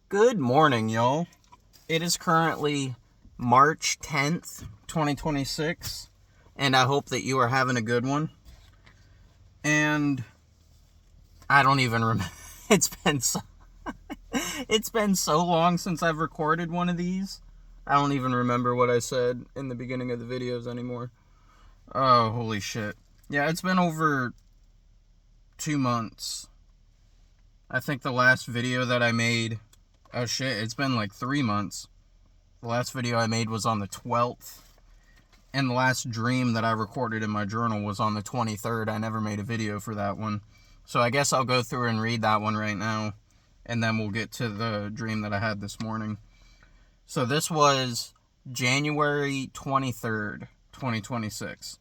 Good morning, y'all. It is currently March 10th, 2026, and I hope that you are having a good one. And I don't even remember. It's been so long since I've recorded one of these. I don't even remember what I said in the beginning of the videos anymore. Oh, holy shit. Yeah, it's been over 2 months. I think the last video that I made... Oh shit, it's been like 3 months. The last video I made was on the 12th. And the last dream that I recorded in my journal was on the 23rd. I never made a video for that one. So I guess I'll go through and read that one right now. And then we'll get to the dream that I had this morning. So this was January 23rd, 2026.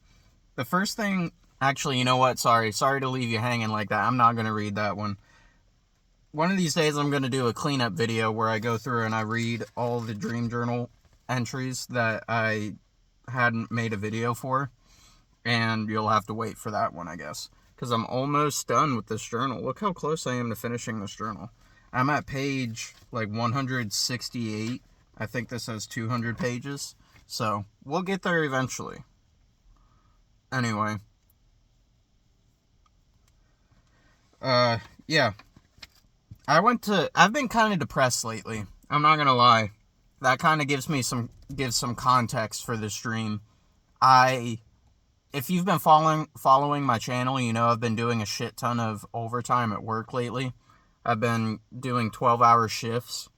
The first thing... Actually, you know what? Sorry to leave you hanging like that. I'm not going to read that one. One of these days I'm going to do a cleanup video where I go through and I read all the dream journal entries that I hadn't made a video for. And you'll have to wait for that one, I guess. Because I'm almost done with this journal. Look how close I am to finishing this journal. I'm at page like 168. I think this has 200 pages. So we'll get there eventually. Anyway. Yeah. I've been kind of depressed lately. I'm not gonna lie. That kind of gives some context for this dream. If you've been following my channel, you know I've been doing a shit ton of overtime at work lately. I've been doing 12-hour shifts.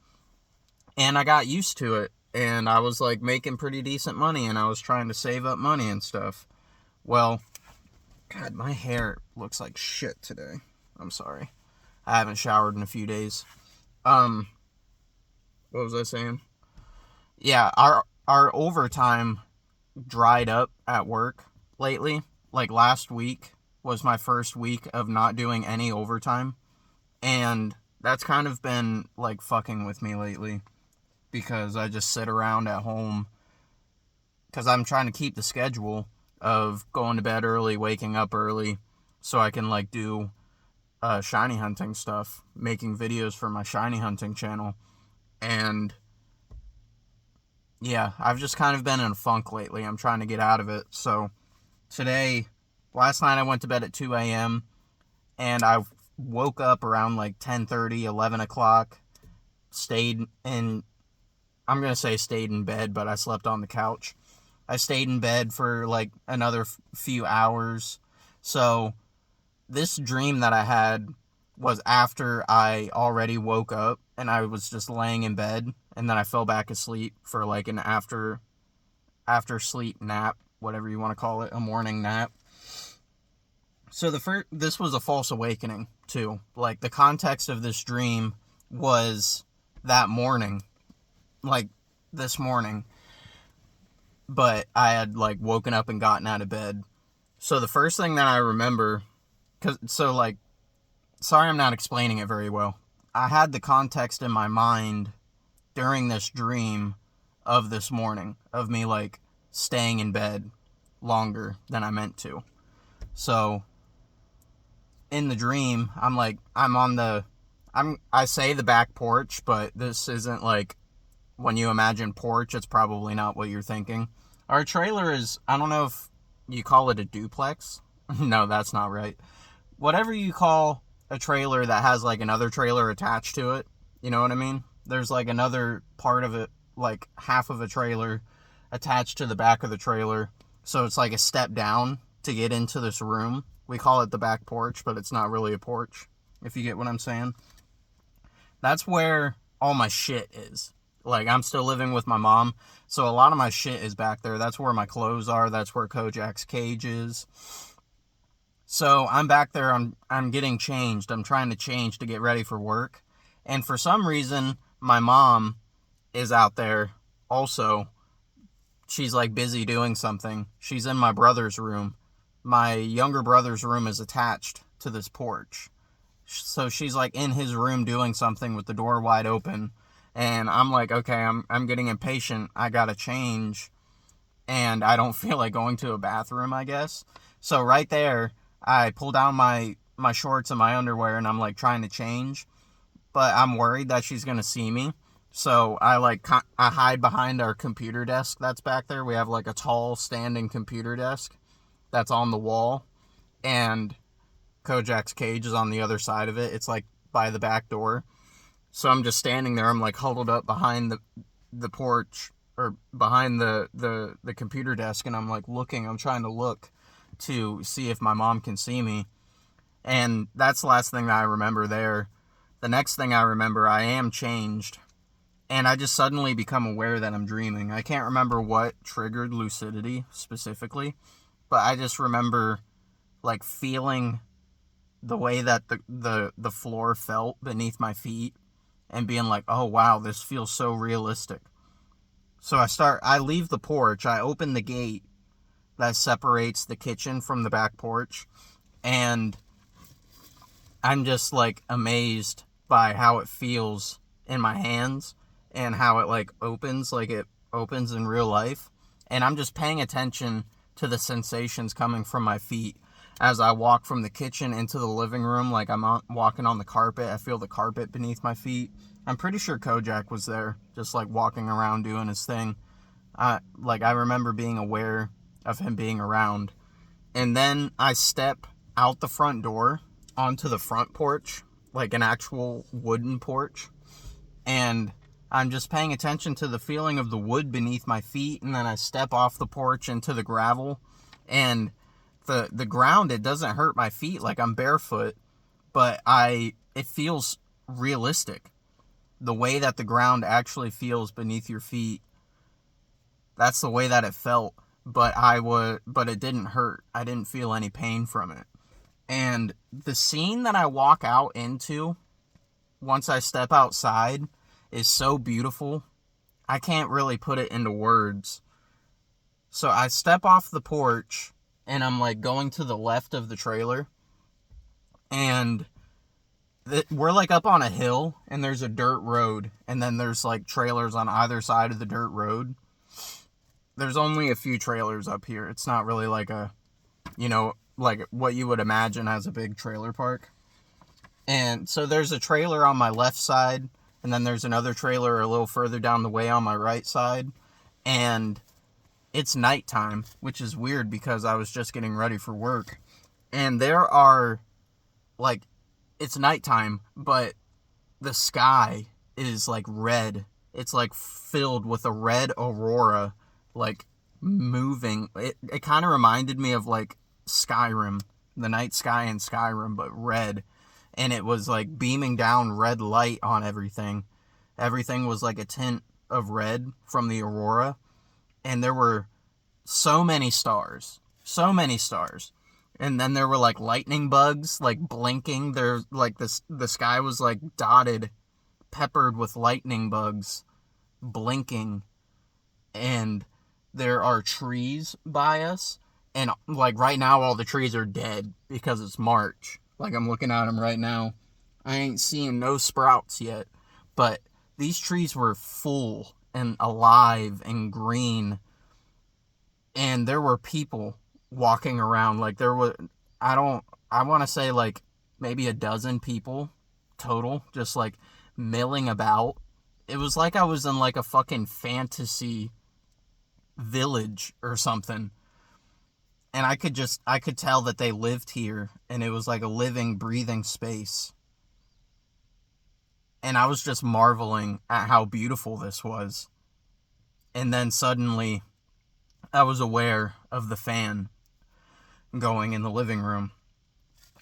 And I got used to it. And I was like making pretty decent money, and I was trying to save up money and stuff. Well, God, my hair looks like shit today. I'm sorry. I haven't showered in a few days. What was I saying? Yeah, our overtime dried up at work lately. Like last week was my first week of not doing any overtime. And that's kind of been like fucking with me lately. Because I just sit around at home. Because I'm trying to keep the schedule of going to bed early, waking up early. So I can like do... shiny hunting stuff, making videos for my shiny hunting channel. And yeah, I've just kind of been in a funk lately. I'm trying to get out of it. So last night I went to bed at 2 a.m. and I woke up around like 10:30, 11 o'clock, stayed in bed, but I slept on the couch. I stayed in bed for like another few hours. So this dream that I had was after I already woke up and I was just laying in bed, and then I fell back asleep for like an after sleep nap, whatever you want to call it, a morning nap. So this was a false awakening too. Like the context of this dream was that morning, like this morning, but I had like woken up and gotten out of bed. So the first thing that I remember... sorry I'm not explaining it very well. I had the context in my mind during this dream of this morning, of me, like, staying in bed longer than I meant to. So, in the dream, I say the back porch, but this isn't, like, when you imagine porch, it's probably not what you're thinking. Our trailer is, I don't know if you call it a duplex. No, that's not right. Whatever you call a trailer that has like another trailer attached to it, you know what I mean? There's like another part of it, like half of a trailer attached to the back of the trailer. So it's like a step down to get into this room. We call it the back porch, but it's not really a porch, if you get what I'm saying. That's where all my shit is. Like, I'm still living with my mom, so a lot of my shit is back there. That's where my clothes are. That's where Kojak's cage is. So I'm back there, I'm getting changed. I'm trying to change to get ready for work. And for some reason, my mom is out there also. She's like busy doing something. She's in my brother's room. My younger brother's room is attached to this porch. So she's like in his room doing something with the door wide open. And I'm like, okay, I'm getting impatient. I gotta change. And I don't feel like going to a bathroom, I guess. So right there, I pull down my shorts and my underwear, and I'm like trying to change. but I'm worried that she's gonna see me. So I hide behind our computer desk that's back there. We have like a tall standing computer desk that's on the wall, and Kojak's cage is on the other side of it. It's like by the back door. So I'm just standing there. I'm like huddled up behind the porch, or behind the computer desk, and I'm like looking. I'm trying to look to see if my mom can see me. And that's the last thing that I remember there. The next thing I remember, I am changed, and I just suddenly become aware that I'm dreaming. I can't remember what triggered lucidity specifically, but I just remember like feeling the way that the floor felt beneath my feet, and being like, oh wow, this feels so realistic. So I leave the porch, I open the gate that separates the kitchen from the back porch, and I'm just like amazed by how it feels in my hands, and how it like it opens in real life. And I'm just paying attention to the sensations coming from my feet as I walk from the kitchen into the living room. Like I'm walking on the carpet. I feel the carpet beneath my feet. I'm pretty sure Kojak was there, just like walking around doing his thing. I remember being aware of him being around. And then I step out the front door onto the front porch, like an actual wooden porch. And I'm just paying attention to the feeling of the wood beneath my feet. And then I step off the porch into the gravel. And the ground, it doesn't hurt my feet, like I'm barefoot. But it feels realistic. The way that the ground actually feels beneath your feet. That's the way that it felt. But it didn't hurt. I didn't feel any pain from it. And the scene that I walk out into once I step outside is so beautiful. I can't really put it into words. So I step off the porch, and I'm like going to the left of the trailer, and we're like up on a hill, and there's a dirt road, and then there's like trailers on either side of the dirt road. There's only a few trailers up here. It's not really like like what you would imagine as a big trailer park. And so there's a trailer on my left side, and then there's another trailer a little further down the way on my right side. And it's nighttime, which is weird because I was just getting ready for work. And there are, like, it's nighttime, but the sky is like red. It's like filled with a red aurora, like moving. It kind of reminded me of like Skyrim, the night sky in Skyrim, but red. And it was like beaming down red light on everything. Everything was like a tint of red from the aurora. And there were so many stars. So many stars. And then there were like lightning bugs, like blinking. There's like the sky was like dotted, peppered with lightning bugs, blinking. And there are trees by us. And like right now, all the trees are dead because it's March. Like I'm looking at them right now. I ain't seeing no sprouts yet. But these trees were full and alive and green. And there were people walking around. Like there was, I want to say like maybe a dozen people total, just like milling about. It was like I was in like a fucking fantasy village or something. And I could tell that they lived here, and it was like a living, breathing space. And I was just marveling at how beautiful this was. And then suddenly, I was aware of the fan going in the living room.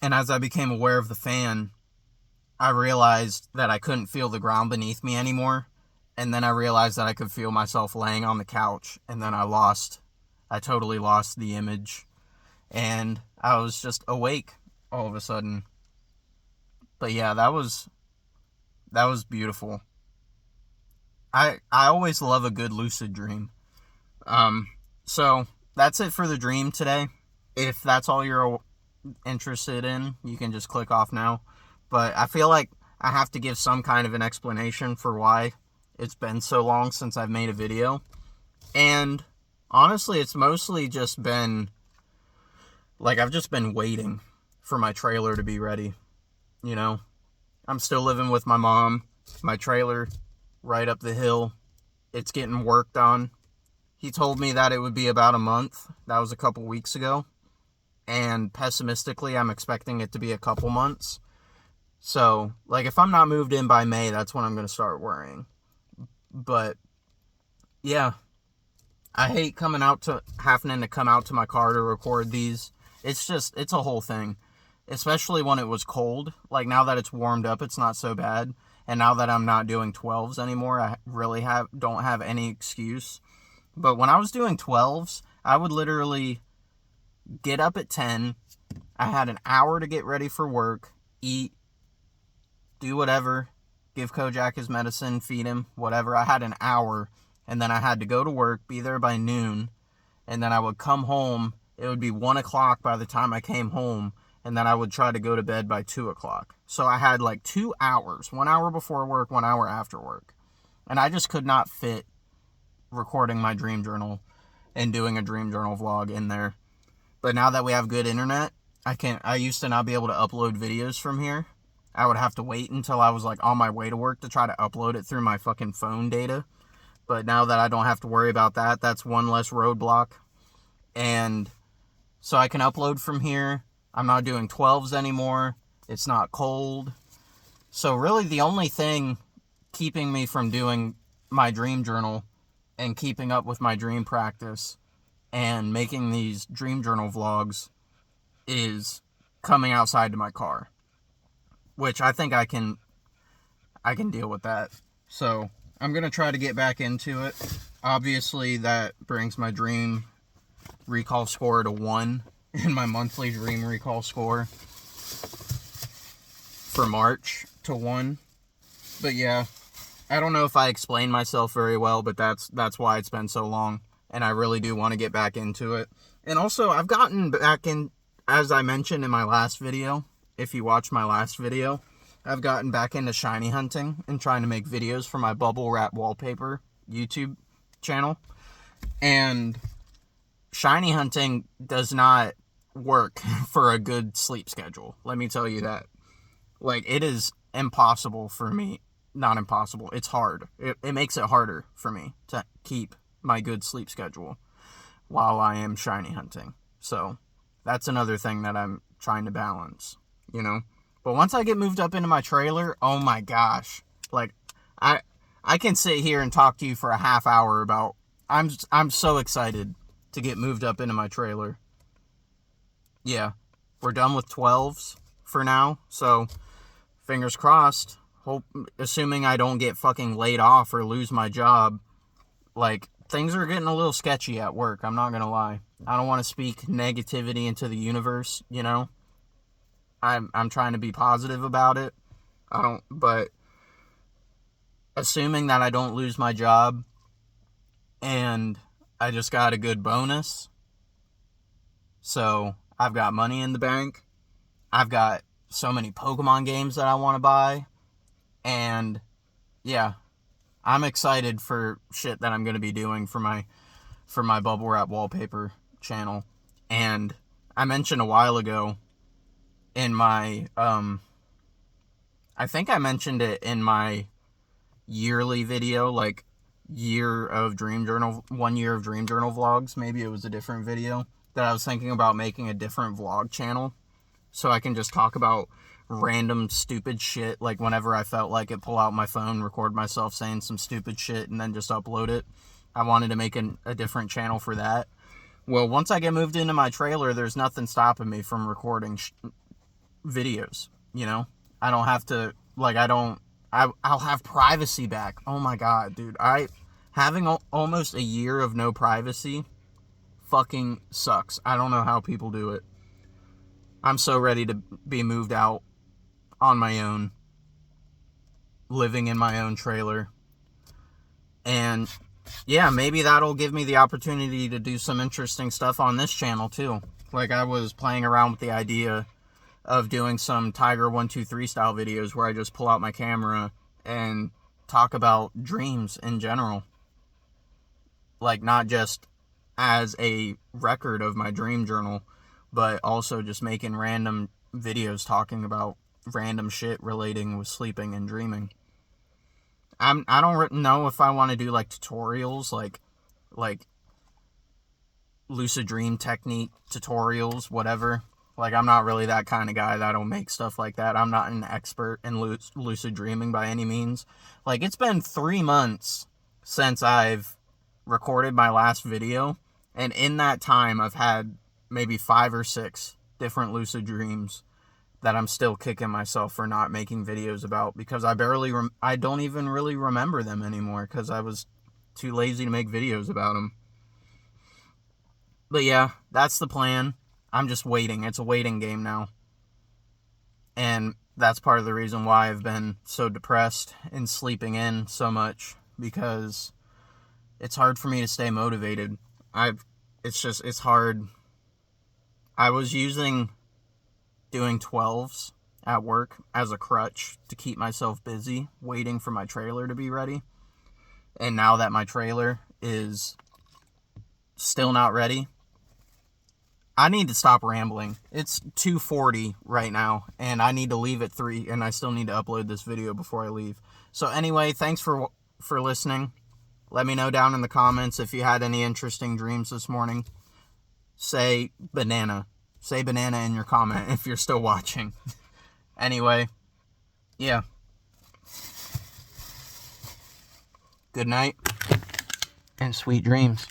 And as I became aware of the fan, I realized that I couldn't feel the ground beneath me anymore. And then I realized that I could feel myself laying on the couch. And then I totally lost the image. And I was just awake all of a sudden. But yeah, that was beautiful. I always love a good lucid dream. So that's it for the dream today. If that's all you're interested in, you can just click off now. But I feel like I have to give some kind of an explanation for why it's been so long since I've made a video. And honestly, it's mostly just been like I've just been waiting for my trailer to be ready, you know? I'm still living with my mom. My trailer right up the hill. It's getting worked on. He told me that it would be about a month. That was a couple weeks ago. And pessimistically, I'm expecting it to be a couple months. So, like, if I'm not moved in by May, that's when I'm going to start worrying. But, yeah. I hate having to come out to my car to record these. It's a whole thing. Especially when it was cold. Like, now that it's warmed up, it's not so bad. And now that I'm not doing 12s anymore, I really don't have any excuse. But when I was doing 12s, I would literally get up at 10. I had an hour to get ready for work, eat, do whatever, give Kojak his medicine, feed him, whatever. I had an hour, and then I had to go to work, be there by noon, and then I would come home. It would be 1 o'clock by the time I came home, and then I would try to go to bed by 2 o'clock. So I had like 2 hours, 1 hour before work, 1 hour after work. And I just could not fit recording my dream journal and doing a dream journal vlog in there. But now that we have good internet, I used to not be able to upload videos from here. I would have to wait until I was like on my way to work to try to upload it through my fucking phone data. But now that I don't have to worry about that, that's one less roadblock. And so I can upload from here. I'm not doing 12s anymore. It's not cold. So really the only thing keeping me from doing my dream journal and keeping up with my dream practice and making these dream journal vlogs is coming outside to my car, which I think I can deal with that. So I'm going to try to get back into it. Obviously that brings my dream recall score to 1 and my monthly dream recall score for March to 1. But yeah, I don't know if I explained myself very well, but that's why it's been so long, and I really do want to get back into it. And also, I've gotten back in, as I mentioned in my last video, if you watched my last video, I've gotten back into shiny hunting and trying to make videos for my bubble wrap wallpaper YouTube channel. And shiny hunting does not work for a good sleep schedule. Let me tell you that. Like, it is impossible for me. Not impossible. It's hard. It makes it harder for me to keep my good sleep schedule while I am shiny hunting. So that's another thing that I'm trying to balance, you know. But once I get moved up into my trailer, oh my gosh. Like, I can sit here and talk to you for a half hour about, I'm so excited to get moved up into my trailer. Yeah, we're done with 12s for now, so fingers crossed. Assuming I don't get fucking laid off or lose my job. Like, things are getting a little sketchy at work, I'm not gonna lie. I don't want to speak negativity into the universe, you know. I'm trying to be positive about it. But assuming that I don't lose my job and I just got a good bonus, so I've got money in the bank, I've got so many Pokemon games that I want to buy, and yeah, I'm excited for shit that I'm going to be doing for my bubble wrap wallpaper channel. And I mentioned a while ago in my I think I mentioned it in my yearly video, like 1 year of dream journal vlogs. Maybe it was a different video that I was thinking about making a different vlog channel so I can just talk about random stupid shit, like whenever I felt like it, pull out my phone, record myself saying some stupid shit, and then just upload it. I wanted to make a different channel for that. Well, once I get moved into my trailer, there's nothing stopping me from recording videos, you know? I don't have to, like, I'll have privacy back. Oh my god, dude. Having almost a year of no privacy fucking sucks. I don't know how people do it. I'm so ready to be moved out on my own, living in my own trailer. And yeah, maybe that'll give me the opportunity to do some interesting stuff on this channel too. Like, I was playing around with the idea of doing some Tiger 123 style videos where I just pull out my camera and talk about dreams in general. Like, not just as a record of my dream journal, but also just making random videos talking about random shit relating with sleeping and dreaming. I don't know if I want to do like tutorials, like lucid dream technique tutorials, whatever. Like, I'm not really that kind of guy that'll make stuff like that. I'm not an expert in lucid dreaming by any means. Like, it's been 3 months since I've recorded my last video, and in that time I've had maybe 5 or 6 different lucid dreams that I'm still kicking myself for not making videos about, because I don't even really remember them anymore because I was too lazy to make videos about them. But yeah, that's the plan. I'm just waiting. It's a waiting game now. And that's part of the reason why I've been so depressed and sleeping in so much, because it's hard for me to stay motivated. It's hard. I was using doing 12s at work as a crutch to keep myself busy, waiting for my trailer to be ready. And now that my trailer is still not ready, I need to stop rambling. It's 2:40 right now, and I need to leave at 3, and I still need to upload this video before I leave. So anyway, thanks for listening. Let me know down in the comments if you had any interesting dreams this morning. Say banana. Say banana in your comment if you're still watching. Anyway, yeah. Good night, and sweet dreams.